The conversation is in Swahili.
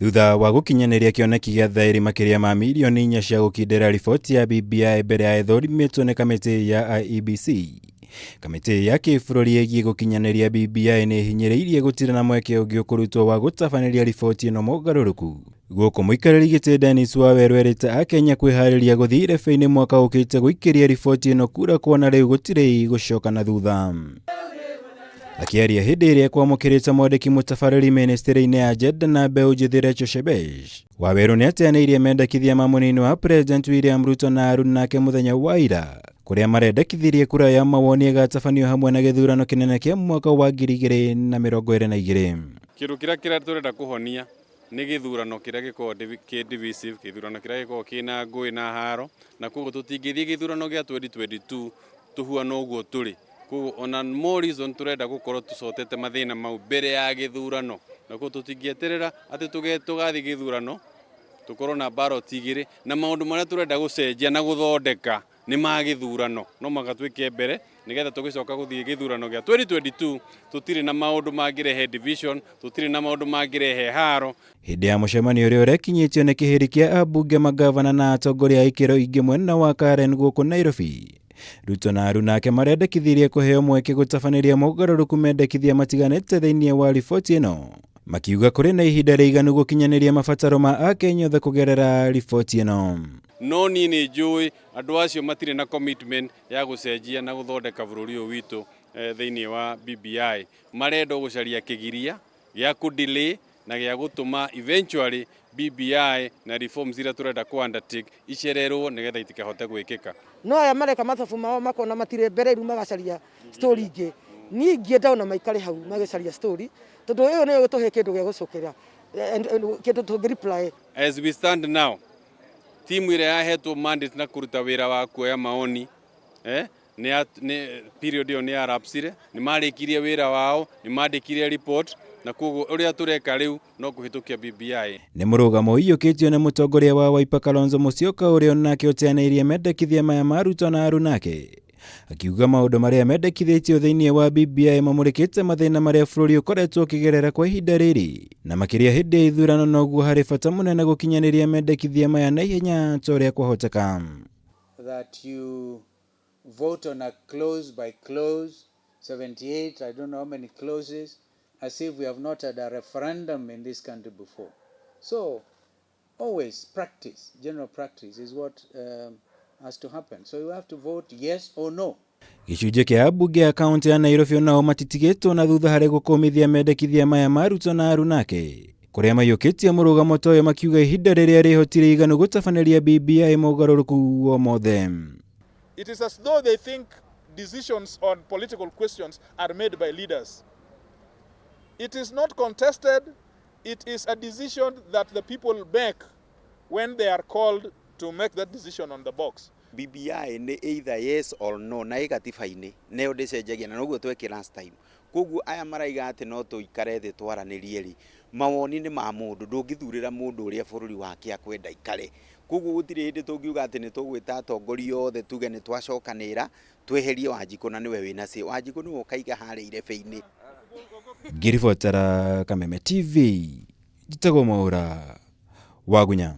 Thutha wa gukinyaniria kioneki gĩa thaĩri makĩria ma milioni 4 cia gũkindĩra riboti ya BBI mbere ya ĩthũrimĩtwo nĩ kamĩtĩ ya IEBC, kamĩtĩ ya kĩbũrũri ĩgiĩ gũkinyanĩria BBI nĩ hinyĩrĩirie gũtirĩ na mweke ũngĩ ũkũrutwo wa gũtabanĩria riboti ĩno mogarũrũku. Gũkũ mũikarĩri gĩtĩ Dennis Waweru erĩte Akenya kwĩharĩria gũthiĩ irebe-inĩ mwaka ũkĩte gũikĩria riboti ĩno kura kuona rĩu gũtirĩ gũcoka na thutha. Akĩaria hĩndĩ ĩrĩa kwamũkĩrĩte mwandĩki mũtabarĩri ministry-inĩ ya Gender na mbeũ njĩthĩ Rachel Shebesh, Waweru nĩ ateanĩirie mendekithia ma mũnini wa President William Ruto na aruna nake mũthenya wa ira, kũrĩa marendekithirie kura ya mawoni ĩgatabanio hamwe na gĩthurano kĩnene kĩa mwaka wa 2022. Kĩndũ kĩrĩa tũrenda kũhonia nĩ gĩthurano kĩrĩa gĩkoragwo kĩ divisive, gĩthurano kĩrĩa gĩkoragwo kĩna ngũĩ na haro, na koguo tũtingĩthiĩ gĩthurano gĩa 2022 tũhuana ũguo tũrĩ. Koguo ona more reason turenda gukorwo tucotete mathina mau mbere ya githurano, na koguo tutingieterera ati tugathiĩ githurano tukorwo na ballot igĩrĩ na maundu maria turenda gucenjia na guthondeka ni ma githurano no magatwike mbere nigetha tugicoka guthii githurano gya 2022 tutire na maundu magirehe division, tutire na maundu magirehe haro. Hĩndĩ ya mũcemanio ũrĩa ũrekinyĩtio nĩ kĩhĩri kĩa ambunge, magavana na atongoria a ikĩro ingĩ mwena wa Karen gũkũ Nairobi, Ruto na aruna ake marendekithirie kũheo mweke gũtabanĩria mogarũrũku mendekithia matiganĩte thĩinĩ wa riboti ĩno, makiuga kũrĩ na ihinda rĩiganu gũkinyanĩria mabataro ma Akenya othe kũgerera riboti ĩno. No niĩ nĩ njũĩ andũ acio matirĩ na commitment ya gũcenjia na gũthondeka bũrũri ũyũ witũ thĩinĩ wa BBI. Marenda gũcaria kĩgiria gĩa kũdelay na gĩa gũtũma eventually BBI na reforms iria turenda ku undertake icererwo nigetha itikahote gwĩkĩka. No aya mareka mathabu mao makona matire mbere iru magacaria story ingĩ. Niĩ ingĩenda ona maikare hau magacaria story tondũ ũyũ nĩ ũgũtũhe kĩndũ gĩa gũcokera kĩndũ tũngĩ reply. As we stand now, timu ĩrĩa yahetwo mandate na kũruta wĩra wa kuoya maoni nĩ period ĩyo nĩ yarapsire, nĩ marĩkirie wĩra wao, nĩ mandĩkire report, na koguo ũrĩa tureka rĩu no kũhĩtũkia BBI. Nĩ mũrũgamo ũiyũkĩtio nĩ mũtongoria wa Wiper Kalonzo Musyoka ũrĩa onake ũteanĩirie mendekithia maya ma Ruto na aruna ake, akiuga maũndũ marĩa mendekithĩtio thĩinĩ wa BBI mamũrĩkĩte mathĩna marĩa bũrũri ũkoretwo ũkĩgerera kwa ihinda rĩrĩ, na makĩria hĩndĩ ya ithurano, noguo harĩ bata mũnene gũkinyanĩria mendekithia maya na ihenya ta ũrĩa kwahoteka. That you vote on a clause by clause, 78, I don't know how many clauses, as if we have not had a referendum in this country before. So, always practice, general practice is what has to happen. So you have to vote yes or no. Gĩcunjĩ kĩa ambunge ya kaunti ya Nairobi onao matitigĩtwo na thutha harĩ gũkũmithia mendekithia maya ma Ruto na aruna ake, kũrĩa maiyũkĩtie mũrũgamo ta ũyũ makiuga ihinda rĩrĩa rĩhotire iganu gũtabanĩria BBI mogarũrũku o mothe. It is as though they think decisions on political questions are made by leaders. It is not contested. It is a decision that the people make when they are called to make that decision on the box. BBI nĩ either yes or no na igatiba-inĩ nĩyo ndĩcenjagia na noguo tweke last time. Koguo aya maraiga atĩ no tũikare thĩ twaranĩrie rĩ, mawoni nĩ ma mũndũ, ndũngĩthurĩra mũndũ ũrĩa bũrũri wake akwenda ikare. Koguo gũtirĩ hĩndĩ tũngiuga atĩ nĩ tũgwĩta atongoria othe tuge nĩ twacokanĩra tweherie Wanjikũ na nĩwe wĩna cio. Wanjikũ nĩwe ũkaiga harĩa irebe-inĩ. Ngĩribotera Kameme TV, njĩtagwo Mwaũra Wagunya.